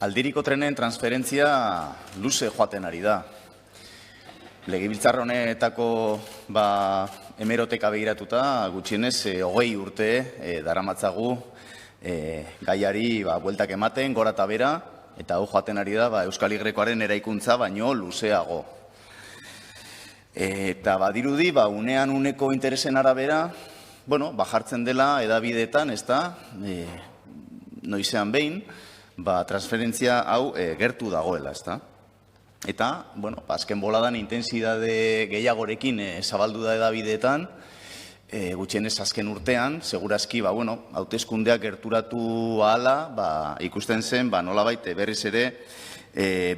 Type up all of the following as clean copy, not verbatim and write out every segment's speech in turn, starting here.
Aldiriko trenen transferentzia luze joaten ari da. Legebiltzar honetako hemeroteka begiratuta gutxienez 20 urte daramatzagu gaiari bueltak ematen, gora eta bera, eta hau joaten ari da Euskal Y-koaren eraikuntza baino luzeago. Eta badirudi, unean uneko interesen arabera, jartzen dela edabideetan, ez da, noizean behin, transferentzia hau gertu dagoela, ez da. Eta, azken boladan intensidade gehiagorekin zabaldu da edabideetan, gutxienez azken urtean, segurazki, hauteskundeak gerturatu ahala, ikusten zen, nolabait berriz ere,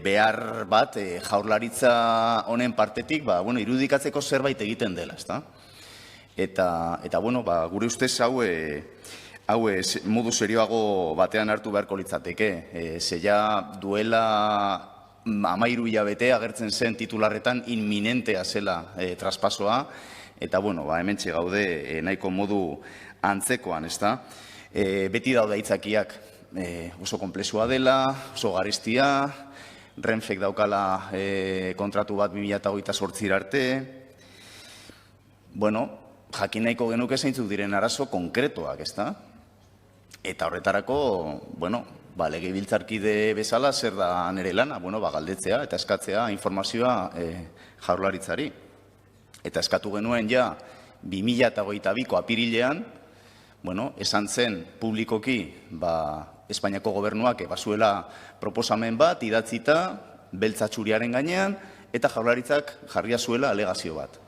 behar bat jaurlaritza honen partetik, irudikatzeko zerbait egiten dela, ez da. Eta, gure ustez hau modu serioago batean hartu beharko litzateke. Zeia duela 13 hilabete agertzen zen titularretan inminentea zela traspasoa, eta, hementxe gaude nahiko modu antzekoan, ez da. Beti daude aitzakiak, oso konplexua dela, oso garestia, Renfek daukala kontratu bat 2028 arte. Jakin nahiko genuke zeintzuk diren arazo konkretuak, ez da? Eta horretarako, legebiltzarkide bezala zer da nere lana, galdetzea eta eskatzea informazioa jaurlaritzari. Eta eskatu genuen 2022ko apirilean, esan zen publikoki, Espainiako gobernuak bazuela proposamen bat idatzita beltzatxuriaren gainean, eta jaurlaritzak jarria zuela alegazio bat.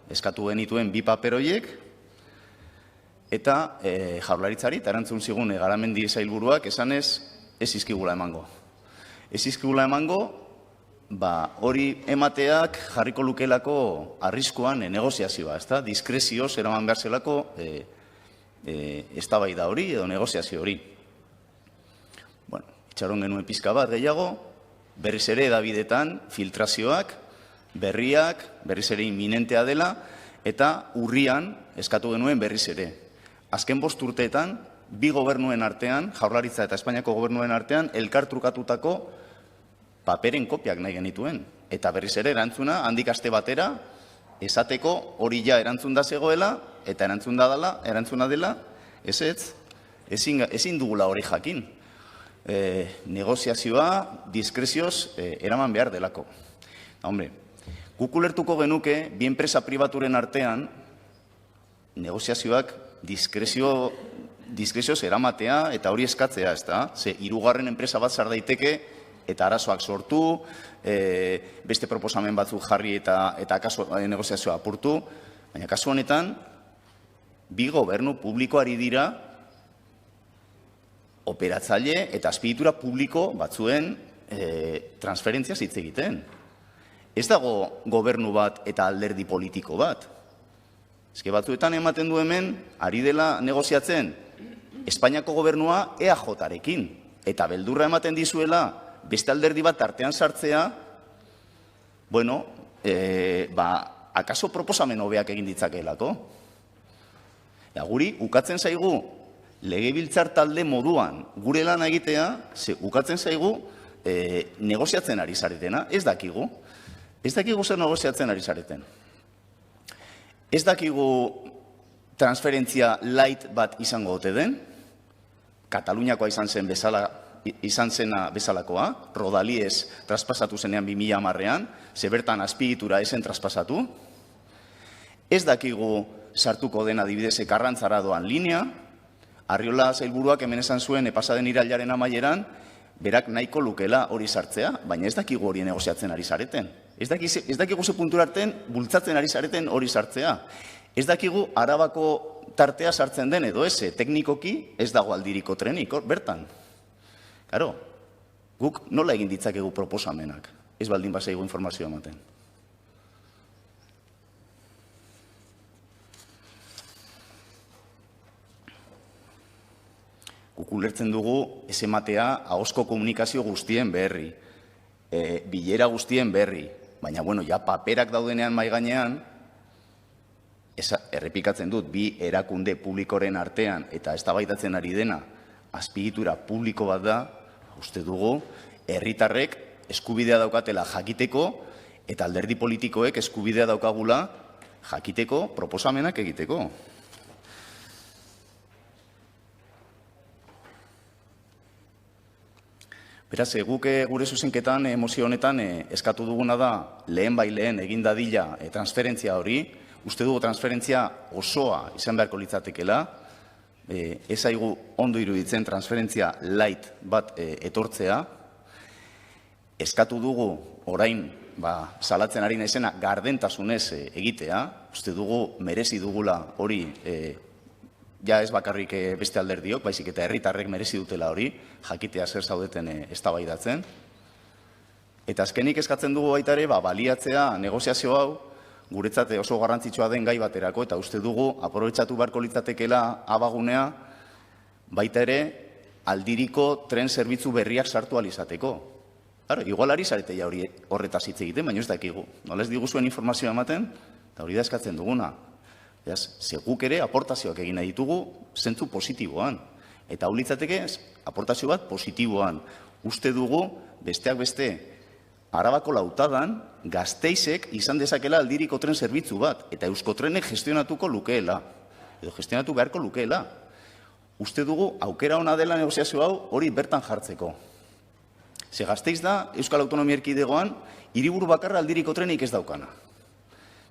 Eskatu genituen 2 paper horiek, eta jaurlaritzari, eta erantzun zigun Garamendi sailburuak esanez ez izkigula emango. Ez izkigula emango, hori emateak jarriko lukelako arriskuan negoziazioa, ez da? Diskrezioz eraman behar zelako eztabaida hori edo negoziazio hori. Itxaron genuen pizka bat gehiago, berriz ere edabidetan filtrazioak, berriak, berriz ere inminentea dela, eta urrian eskatu genuen berriz ere. Azken 5 urteetan, 2 gobernuen artean, Jaurlaritza eta Espainiako gobernuen artean, elkartrukatutako paperen kopiak nahi genituen. Eta berriz ere erantzuna, handik aste batera, esateko hori erantzun da zegoela, eta erantzuna dela, ezin dugula hori jakin. Negoziazioa, diskrezioz, eraman behar delako. Guk ulertuko genuke, bi enpresa pribaturen artean, negoziazioak diskrezioz eramatea eta hori eskatzea, ez da? Ze, 3. enpresa bat zar daiteke eta arazoak sortu, beste proposamen batzuk jarri eta negoziazioa apurtu, baina kasu honetan, 2 gobernu publikoari dira operatzaile eta azpiegitura publiko batzuen transferentziaz hitz egiten. Ez dago gobernu bat eta alderdi politiko bat. Ezke batzuetan ematen du hemen, ari dela negoziatzen Espainiako gobernua EAJ-arekin. Eta beldurra ematen dizuela beste alderdi bat tartean sartzea, akaso proposamen hobeak egin ditzakeelako. Guri, ukatzen zaigu, legebiltzar talde moduan gure lana egitea, ukatzen zaigu negoziatzen ari zaretena, ez dakigu. Ez dakigu zer negoziatzen ari zareten. Ez dakigu transferentzia light bat izango ote den, Kataluniakoa izan zena bezalakoa, Rodaliez traspasatu zenean 2010ean, zebertan azpiegitura esen traspasatu. Ez dakigu sartuko den adibidez Karrantzara doan linea, Arriola sailburuak hemen esan zuen pasaden irailaren amaieran, berak nahiko lukela hori sartzea, baina ez dakigu hori negoziatzen ari zareten. Ez dakigu ze puntura artean bultzatzen ari zareten hori sartzea. Ez dakigu Arabako tartea sartzen den edo ez, teknikoki ez dago Aldiriko trenik, bertan. Karo, guk nola egin ditzakegu proposamenak, ez baldin bazaigu informazioa ematen. Guk ulertzen dugu ez ematea ahozko komunikazio guztien berri, bilera guztien berri, baina, paperak daudenean mahai gainean, errepikatzen dut, 2 erakunde publikoren artean eta eztabaidatzen ari dena azpiegitura publiko bat da, uste dugu, herritarrek eskubidea daukatela jakiteko eta alderdi politikoek eskubidea daukagula jakiteko proposamenak egiteko. Beraz, guk gure zuzenketan, mozio honetan, eskatu duguna da, lehen bai lehen egin dadila transferentzia hori, uste dugu transferentzia osoa izan beharko litzatekela, ez zaigu ondo iruditzen transferentzia light bat etortzea, eskatu dugu orain salatzen ari naizena gardentasunez egitea, uste dugu merezi dugula hori ja ez bakarrik beste alderdiok, baizik eta herritarrek merezi dutela hori, jakitea zer zaudeten eztabaidatzen. Eta azkenik eskatzen dugu baita ere, baliatzea negoziazio hau, guretzat oso garrantzitsua den gai baterako, eta uste dugu aprobetxatu beharko litzatekeela abagunea, baita ere aldiriko tren zerbitzu berriak sartu alizateko. Igual ari zareteia hori horretaz hitz egiten, baina ez dakigu. Nola ez diguzuen informazioa ematen, eta hori da eskatzen duguna. Seguk ere aportazioak egin nahi ditugu zentzu positiboan. Eta hau litzateke aportazio bat positiboan. Uste dugu besteak beste Arabako Lautadan Gasteizek izan dezakela aldiriko tren zerbitzu bat, eta Euskotrenek gestionatuko lukeela, edo gestionatu beharko lukeela. Uste dugu aukera ona dela negoziazio hau hori bertan jartzeko. Ze Gasteiz da Euskal Autonomia Erkidegoan hiriburu bakarra aldiriko trenik ez daukana.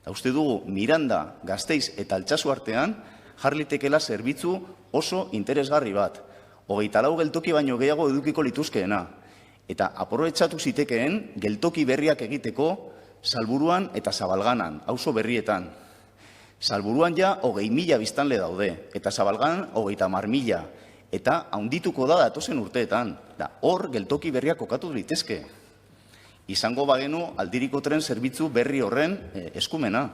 Eta uste dugu Miranda, Gasteiz eta Altsasu artean jarlitekela zerbitzu oso interesgarri bat. 24 geltoki baino gehiago edukiko lituzkeena. Eta aprobetxatu zitekeen geltoki berriak egiteko Salburuan eta Zabalganan, auzo berrietan. Salburuan ja 20.000 biztanle daude, eta Zabalganan 30.000. Eta haundituko da datozen urteetan. Hor geltoki berriak kokatu litezke. Izango bagenu aldiriko tren zerbitzu berri horren eskumena.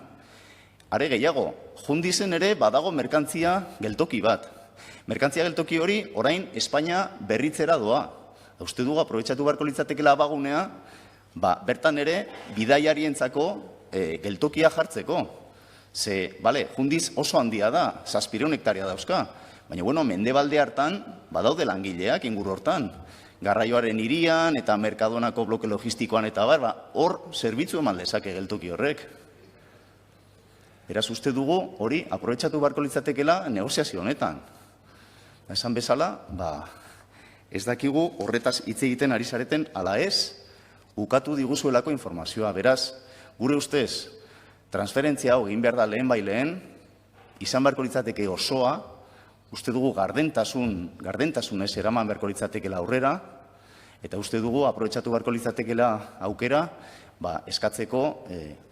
Are gehiago, jundizen ere badago merkantzia geltoki bat. Merkantzia geltoki hori orain Espainia berritzera doa. Uste dugu aprobetxatu beharko litzatekela abagunea, bertan ere bidaiarientzako geltokia jartzeko. Ze, jundiz oso handia da, 700 hektaria dauzka. Baina, mendebalde hartan badaude langileak inguru hortan. Garraioaren hirian eta Merkadonako bloke logistikoan eta hor zerbitzu eman lezake geltoki horrek. Beraz uste dugu hori aprobetxatu beharko litzatekela negoziazio honetan. Esan bezala, ez dakigu horretaz hitz egiten ari zareten ala ez, ukatu diguzuelako informazioa. Beraz, gure ustez, transferentzia hau egin behar da lehen bai lehen, izan beharko litzateke osoa, uste dugu gardentasunez eraman beharko litzatekela aurrera, eta uste dugu aprobetxatu beharko litzatekela aukera, eskatzeko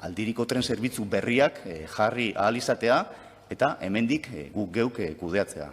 aldiriko tren zerbitzu berriak jarri ahal izatea, eta hemendik guk geuk kudeatzea.